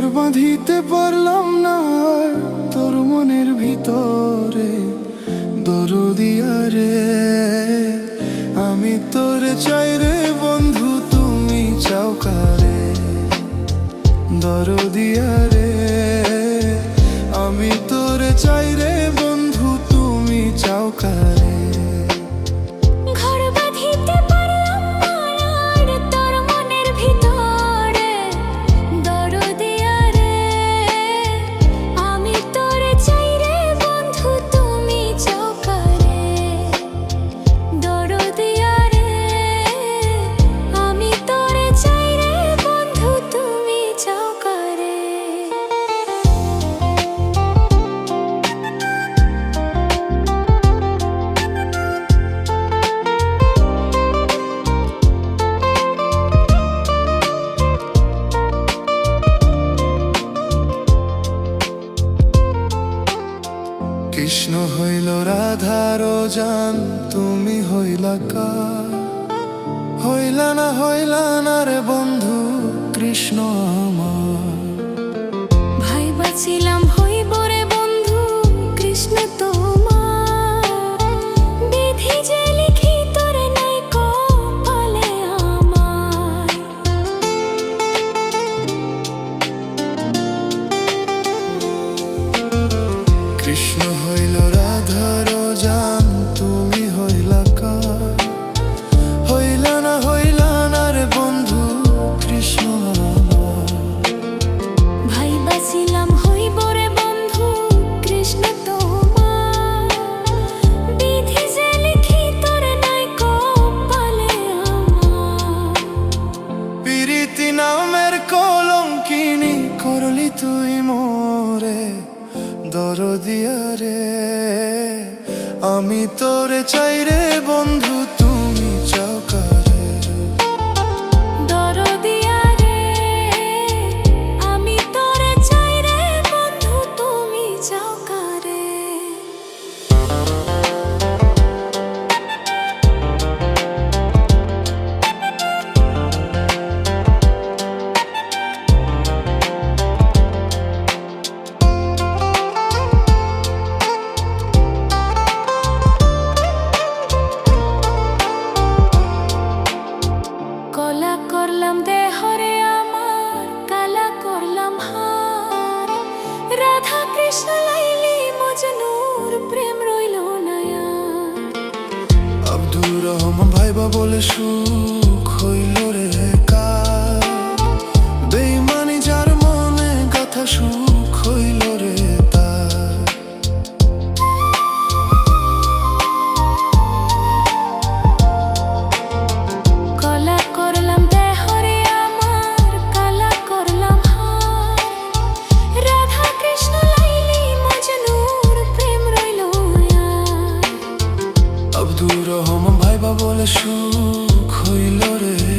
ঘর বাঁধিতে পারলাম না আর তোর মনের ভিতরে, দরদিয়া রে আমি তোরে চাই রে বন্ধু, তুমি চাও কারে? দরদিয়া রে আমি তোরে চাই রে বন্ধু, তুমি চাও কারে? কৃষ্ণ হইল রাধার জান, তুমি হইলা কার? হইলা না রে বন্ধু কৃষ্ণ আমার। ভাই বাছিলাম হইব রে বন্ধু কৃষ্ণ তোমার, বিধি যে লিখি তোরে নাই কপালে আমার। কৃষ্ণ হইল রাধার জান, তুমি হইলা কার? হইলা না রে বন্ধু কৃষ্ণ আমার। ভাই বাছিলাম হইব রে বন্ধু কৃষ্ণ তোমার, বিধি যে লিখি তোরে নাই কপালে আমার। প্রীতি নামের কলঙ্কিনী করলি তুই মোরে, দরদিয়া রে আমি তোরে চাই রে বন্ধু, তুমি চাও কারে? দরদিয়া রে আমি তোরে চাই রে বন্ধু, তুমি চাও কারে? কলা করলাম দেহরে আমার, কালা করলাম হার, রাধা কৃষ্ণ লাইলি মজনুর প্রেম রইল না আর। আব্দুর রহমান ভাইবা বলে সুখ হইল রে কার? বেইমানি যার মনে গাথা সুখ হইল রে তার। কলা করলাম দেহরে আমার, কালা করলাম হার, রাধা কৃষ্ণ লাইলি মজনুর প্রেম রইল আর। আব্দুর রহমান ভাইবা বলে সুখ হইল রে